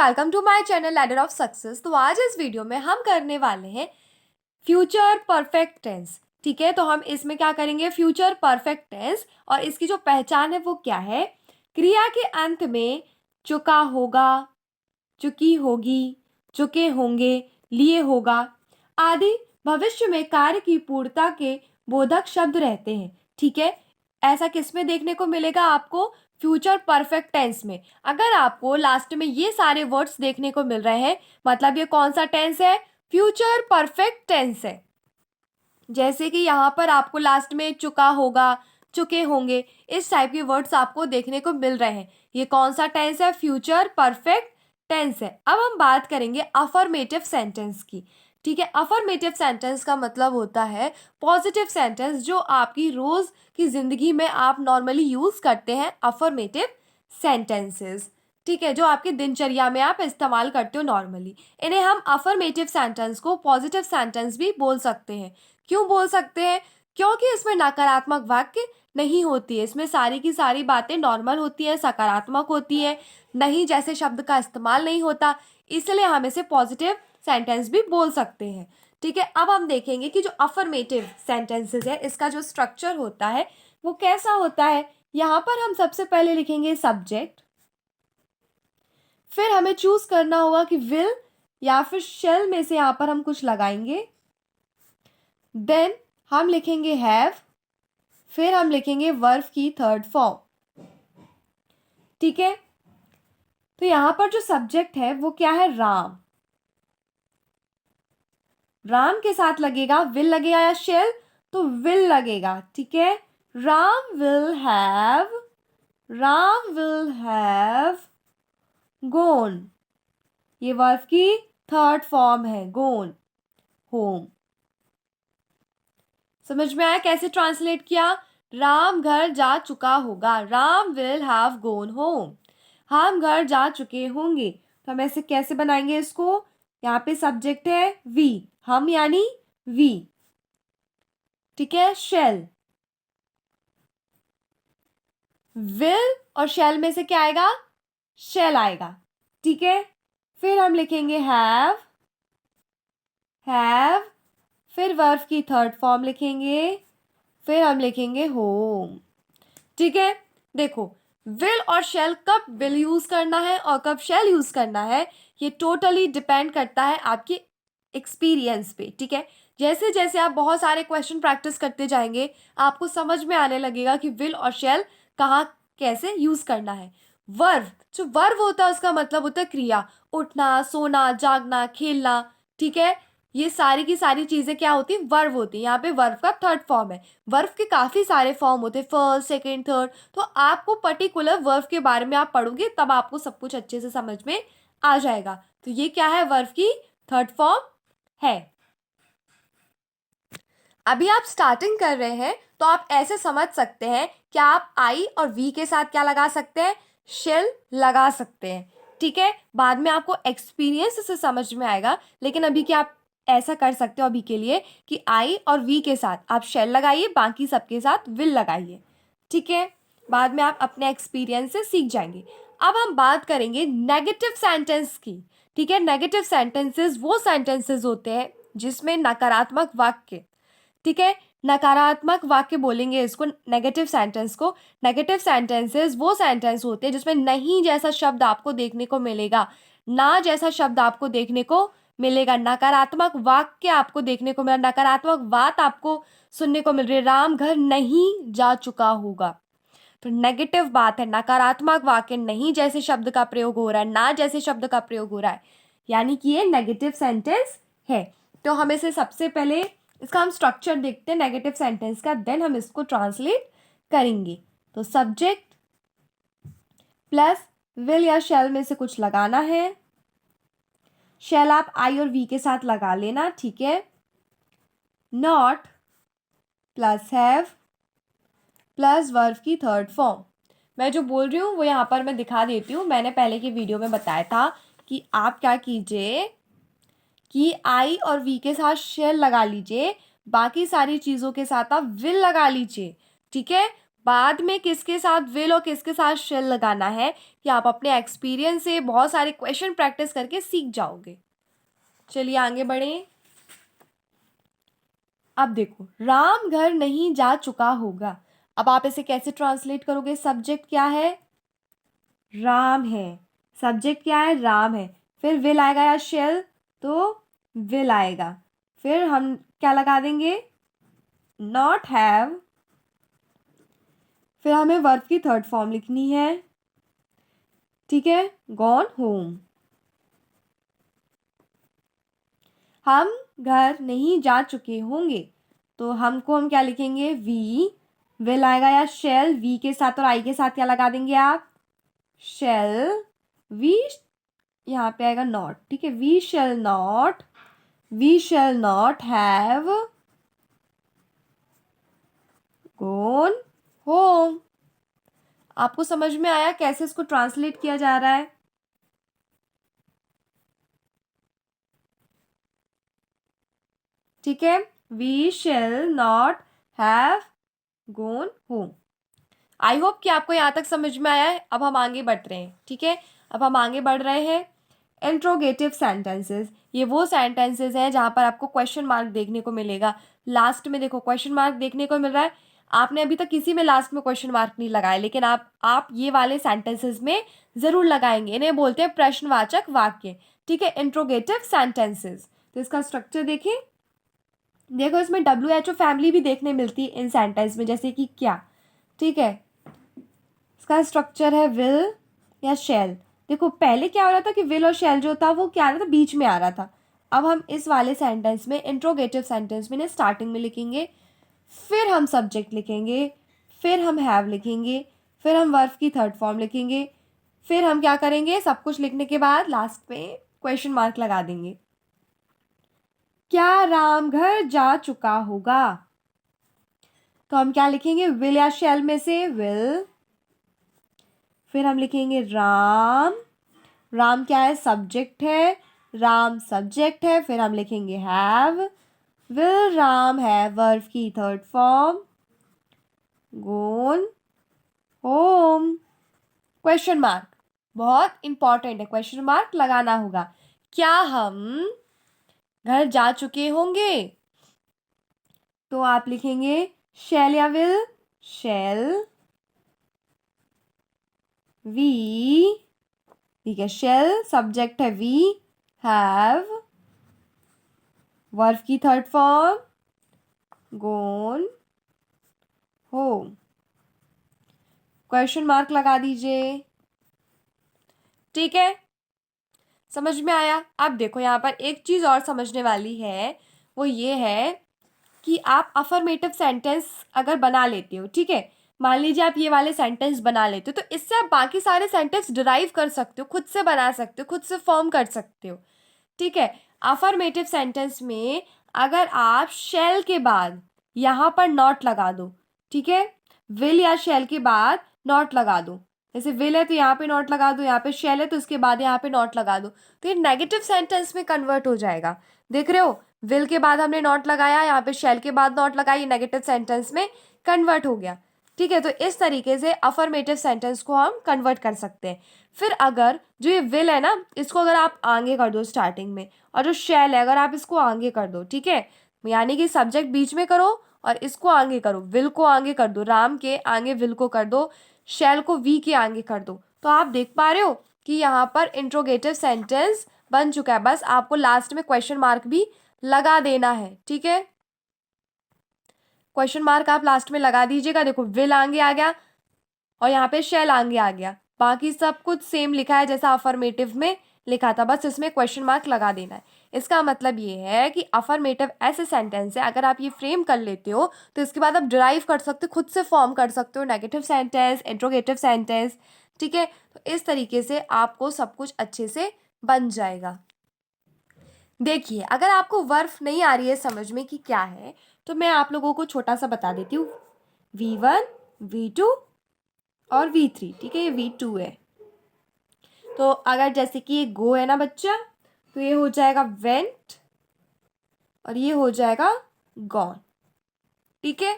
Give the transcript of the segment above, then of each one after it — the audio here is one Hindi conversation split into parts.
Welcome to my channel ladder of success. तो आज इस वीडियो में हम करने वाले हैं फ्यूचर परफेक्ट टेंस। ठीक है, तो हम इसमें क्या करेंगे, फ्यूचर परफेक्ट टेंस। और इसकी जो पहचान है वो क्या है, क्रिया के अंत में चुका होगा, चुकी होगी, चुके होंगे, लिए होगा आदि भविष्य में कार्य की पूर्णता के बोधक शब्द रहते हैं। ठीक है, ऐसा किसमें देखने को मिलेगा आपको, फ्यूचर परफेक्ट टेंस में। अगर आपको लास्ट में ये सारे वर्ड्स देखने को मिल रहे हैं, मतलब ये कौन सा टेंस है, फ्यूचर परफेक्ट टेंस है। जैसे कि यहाँ पर आपको लास्ट में चुका होगा, चुके होंगे, इस टाइप के वर्ड्स आपको देखने को मिल रहे हैं। ये कौन सा टेंस है, फ्यूचर परफेक्ट टेंस है। अब हम बात करेंगे अफर्मेटिव सेंटेंस की। ठीक है, अफर्मेटिव सेंटेंस का मतलब होता है पॉजिटिव सेंटेंस, जो आपकी रोज की जिंदगी में आप नॉर्मली यूज करते हैं, अफर्मेटिव सेंटेंसेस। ठीक है, जो आपकी दिनचर्या में आप इस्तेमाल करते हो नॉर्मली, इन्हें हम अफर्मेटिव सेंटेंस को पॉजिटिव सेंटेंस भी बोल सकते हैं। क्यों बोल सकते हैं, क्योंकि इसमें नकारात्मक वाक्य नहीं होती है, इसमें सारी की सारी बातें नॉर्मल होती है, सकारात्मक होती है, नहीं जैसे शब्द का इस्तेमाल नहीं होता, इसलिए हम इसे पॉजिटिव सेंटेंस भी बोल सकते हैं। ठीक है, अब हम देखेंगे कि जो अफर्मेटिव सेंटेंसेस है, इसका जो स्ट्रक्चर होता है वो कैसा होता है। यहाँ पर हम सबसे पहले लिखेंगे सब्जेक्ट, फिर हमें चूज करना होगा कि विल या फिर शेल में से यहाँ पर हम कुछ लगाएंगे। देन हम लिखेंगे हैव, फिर हम लिखेंगे वर्ब की थर्ड फॉर्म। ठीक है, तो यहां पर जो सब्जेक्ट है वो क्या है, राम। राम के साथ लगेगा विल लगेगा या शेल, तो विल लगेगा। ठीक है, Ram will have, Ram will have gone, ये वर्ब की थर्ड फॉर्म है, गोन होम। समझ में आया कैसे ट्रांसलेट किया, राम घर जा चुका होगा, Ram will have gone home, हम घर जा चुके होंगे। तो हम ऐसे कैसे बनाएंगे इसको, यहाँ पे सब्जेक्ट है वी, हम यानी वी। ठीक है, शेल, विल और शेल में से क्या आएगा, शेल आएगा। ठीक है, फिर हम लिखेंगे हैव, हैव, फिर वर्ब की थर्ड फॉर्म लिखेंगे, फिर हम लिखेंगे होम। ठीक है, देखो विल और शेल कब विल यूज करना है और कब शेल यूज करना है, ये टोटली डिपेंड करता है आपके एक्सपीरियंस पे। ठीक है, जैसे जैसे आप बहुत सारे क्वेश्चन प्रैक्टिस करते जाएंगे, आपको समझ में आने लगेगा कि विल और शेल कहाँ कैसे यूज करना है। वर्ब, जो वर्ब होता है उसका मतलब होता है क्रिया, उठना, सोना, जागना, खेलना। ठीक है, ये सारी की सारी चीजें क्या होती है, वर्ब होती है। यहाँ पे वर्ब का थर्ड फॉर्म है, वर्ब के काफी सारे फॉर्म होते हैं, फर्स्ट, सेकंड, थर्ड। तो आपको पर्टिकुलर वर्ब के बारे में आप पढ़ोगे तब आपको सब कुछ अच्छे से समझ में आ जाएगा। तो ये क्या है, वर्ब की थर्ड फॉर्म है। अभी आप स्टार्टिंग कर रहे हैं तो आप ऐसे समझ सकते हैं कि आप आई और वी के साथ क्या लगा सकते हैं, शेल लगा सकते हैं। ठीक है, बाद में आपको एक्सपीरियंस से समझ में आएगा, लेकिन अभी क्या आप ऐसा कर सकते हो अभी के लिए कि आई और वी के साथ आप शेल लगाइए, बाकी सबके साथ विल लगाइए। ठीक है, बाद में आप अपने एक्सपीरियंस से सीख जाएंगे। अब हम बात करेंगे नेगेटिव सेंटेंस की। ठीक है, नेगेटिव सेंटेंसेस वो सेंटेंसेस होते हैं जिसमें नकारात्मक वाक्य, ठीक है, नकारात्मक वाक्य बोलेंगे इसको, नेगेटिव सेंटेंस को। नेगेटिव सेंटेंसेस वो सेंटेंस होते हैं जिसमें नहीं जैसा शब्द आपको देखने को मिलेगा, ना जैसा शब्द आपको देखने को मिलेगा, नकारात्मक वाक्य आपको देखने को मिला, नकारात्मक बात आपको सुनने को मिल रही है, राम घर नहीं जा चुका होगा। तो नेगेटिव बात है, नकारात्मक वाक्य, नहीं जैसे शब्द का प्रयोग हो रहा है, ना जैसे शब्द का प्रयोग हो रहा है, यानी कि ये नेगेटिव सेंटेंस है। तो हम इसे सबसे पहले इसका हम स्ट्रक्चर देखते हैं नेगेटिव सेंटेंस का, देन हम इसको ट्रांसलेट करेंगे। तो सब्जेक्ट प्लस विल या शेल में से कुछ लगाना है, शेल आप आई और वी के साथ लगा लेना। ठीक है, not plus have plus verb की थर्ड फॉर्म। मैं जो बोल रही हूँ वो यहाँ पर मैं दिखा देती हूँ, मैंने पहले की वीडियो में बताया था कि आप क्या कीजिए कि आई और वी के साथ शेल लगा लीजिए, बाकी सारी चीज़ों के साथ आप विल लगा लीजिए। ठीक है, बाद में किसके साथ विल और किसके साथ शेल लगाना है कि आप अपने एक्सपीरियंस से बहुत सारे क्वेश्चन प्रैक्टिस करके सीख जाओगे। चलिए आगे बढ़ें। अब देखो, राम घर नहीं जा चुका होगा। अब आप इसे कैसे ट्रांसलेट करोगे? सब्जेक्ट क्या है? राम है। सब्जेक्ट क्या है? राम है। फिर विल आएगा या शेल? तो विल आएगा। फिर हम क्या लगा देंगे? Not have. फिर हमें वर्ब की थर्ड फॉर्म लिखनी है, ठीक है, गॉन होम। हम घर नहीं जा चुके होंगे, तो हम क्या लिखेंगे? वी। विल आएगा या शेल? वी के साथ और आई के साथ क्या लगा देंगे आप? शेल। वी यहाँ पे आएगा नॉट, ठीक है। We shall not have gone home. आपको समझ में आया कैसे इसको ट्रांसलेट किया जा रहा है? ठीक है, we shall not have gone home. I hope कि आपको यहाँ तक समझ में आया है। अब हम आगे बढ़ रहे हैं, ठीक है। अब हम आगे बढ़ रहे हैं। इंट्रोगेटिव सेंटेंसेस, ये वो सेंटेंसेस हैं जहाँ पर आपको क्वेश्चन मार्क देखने को मिलेगा। लास्ट में देखो क्वेश्चन मार्क देखने को मिल रहा है। आपने अभी तक किसी में लास्ट में क्वेश्चन मार्क नहीं लगाया, लेकिन आप ये वाले सेंटेंसेस में ज़रूर लगाएंगे। इन्हें बोलते हैं प्रश्नवाचक वाक्य, ठीक है, इंट्रोगेटिव सेंटेंसेस। तो इसका स्ट्रक्चर देखिए। देखो इसमें WHO फैमिली भी देखने मिलती है इन सेंटेंस में, जैसे कि क्या, ठीक है। इसका स्ट्रक्चर है विल या शैल। देखो पहले क्या हो रहा था कि विल और शैल जो था वो क्या आ रहा था? बीच में आ रहा था। अब हम इस वाले सेंटेंस में, इंट्रोगेटिव सेंटेंस में, इन्हें स्टार्टिंग में लिखेंगे, फिर हम सब्जेक्ट लिखेंगे, फिर हम हैव लिखेंगे, फिर हम वर्ब की थर्ड फॉर्म लिखेंगे, फिर हम क्या करेंगे? सब कुछ लिखने के बाद लास्ट में क्वेश्चन मार्क लगा देंगे। क्या राम घर जा चुका होगा? तो हम क्या लिखेंगे? विल या शैल में से विल। फिर हम लिखेंगे राम। राम क्या है? सब्जेक्ट है। राम सब्जेक्ट है। फिर हम लिखेंगे have. Will Ram have verb की थर्ड फॉर्म गोन होम। क्वेश्चन मार्क बहुत इंपॉर्टेंट है, क्वेश्चन मार्क लगाना होगा। क्या हम घर जा चुके होंगे? तो आप लिखेंगे शैल या विल? शैल वी, ठीक है। शैल सब्जेक्ट है, वी हैव वर्ब की थर्ड फॉर्म गोन होम। क्वेश्चन मार्क लगा दीजिए, ठीक है। समझ में आया? अब देखो यहाँ पर एक चीज़ और समझने वाली है, वो ये है कि आप अफर्मेटिव सेंटेंस अगर बना लेते हो, ठीक है, मान लीजिए आप ये वाले सेंटेंस बना लेते हो, तो इससे आप बाकी सारे सेंटेंस डिराइव कर सकते हो, खुद से बना सकते हो, खुद से फॉर्म कर सकते हो, ठीक है। अफर्मेटिव सेंटेंस में अगर आप शैल के बाद यहाँ पर नॉट लगा दो, ठीक है, विल या शैल के बाद नॉट लगा दो, जैसे विल है तो यहाँ पे नॉट लगा दो, यहाँ पे शैल है तो उसके बाद यहाँ पे नॉट लगा दो, तो ये नेगेटिव सेंटेंस में कन्वर्ट हो जाएगा। देख रहे हो, विल के बाद हमने नॉट लगाया, यहाँ पे शैल के बाद नॉट लगाया, ये नेगेटिव सेंटेंस में कन्वर्ट हो गया, ठीक है। तो इस तरीके से अफर्मेटिव सेंटेंस को हम कन्वर्ट कर सकते हैं। फिर अगर जो ये विल है ना, इसको अगर आप आगे कर दो स्टार्टिंग में, और जो शैल है अगर आप इसको आगे कर दो, ठीक है, यानी कि सब्जेक्ट बीच में करो और इसको आगे करो, विल को आगे कर दो, राम के आगे विल को कर दो, शैल को वी के आगे कर दो, तो आप देख पा रहे हो कि यहाँ पर इंट्रोगेटिव सेंटेंस बन चुका है। बस आपको लास्ट में क्वेश्चन मार्क भी लगा देना है, ठीक है। क्वेश्चन मार्क आप लास्ट में लगा दीजिएगा। देखो विल आगे आ गया और यहाँ पे शैल आगे आ गया, बाकी सब कुछ सेम लिखा है जैसा अफर्मेटिव में लिखा था, बस इसमें क्वेश्चन मार्क लगा देना है। इसका मतलब ये है कि अफर्मेटिव ऐसे सेंटेंस है, अगर आप ये फ्रेम कर लेते हो तो इसके बाद आप डिराइव कर सकते हो, खुद से फॉर्म कर सकते हो नेगेटिव सेंटेंस, इंट्रोगेटिव सेंटेंस, ठीक है। तो इस तरीके से आपको सब कुछ अच्छे से बन जाएगा। देखिए अगर आपको वर्ब नहीं आ रही है समझ में कि क्या है, तो मैं आप लोगों को छोटा सा बता देती हूँ। V1, V2 और V3, ठीक है, ये V2 है। तो अगर जैसे कि ये गो है ना बच्चा, तो ये हो जाएगा वेंट और ये हो जाएगा गॉन, ठीक है।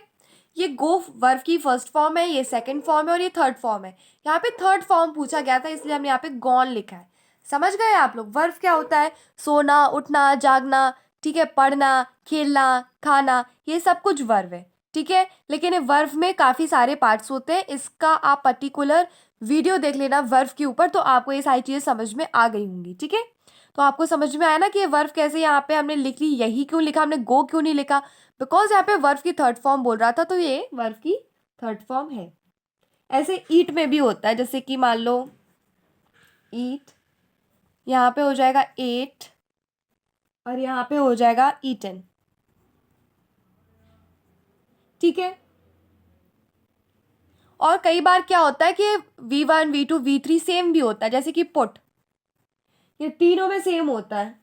ये गो वर्ब की फर्स्ट फॉर्म है, ये सेकंड फॉर्म है और ये थर्ड फॉर्म है। यहाँ पे थर्ड फॉर्म पूछा गया था इसलिए हमने यहाँ पे गॉन लिखा है। समझ गए आप लोग? वर्ब क्या होता है? सोना, उठना, जागना, ठीक है, पढ़ना, खेलना, खाना, ये सब कुछ वर्ब है, ठीक है। लेकिन ये वर्ब में काफ़ी सारे पार्ट्स होते हैं, इसका आप पर्टिकुलर वीडियो देख लेना वर्ब के ऊपर, तो आपको ये सारी चीज़ें समझ में आ गई होंगी, ठीक है। तो आपको समझ में आया ना कि ये वर्ब कैसे यहाँ पे हमने लिख ली, यही क्यों लिखा हमने, गो क्यों नहीं लिखा, बिकॉज यहाँ पे वर्ब की थर्ड फॉर्म बोल रहा था, तो ये वर्ब की थर्ड फॉर्म है। ऐसे ईट में भी होता है, जैसे कि मान लो ईट, यहाँ पे हो जाएगा एट और यहाँ पे हो जाएगा ईटन, ठीक है। और कई बार क्या होता है कि V1 V2 V3 सेम भी होता है, जैसे कि पुट, ये तीनों में सेम होता है।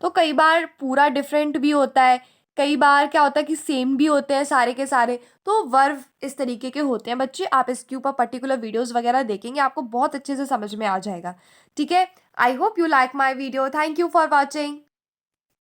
तो कई बार पूरा डिफरेंट भी होता है, कई बार क्या होता है कि सेम भी होते हैं सारे के सारे। तो वर्ब इस तरीके के होते हैं बच्चे, आप इसके ऊपर पर्टिकुलर वीडियोस वगैरह देखेंगे, आपको बहुत अच्छे से समझ में आ जाएगा, ठीक है। I hope you like my video, thank you for watching.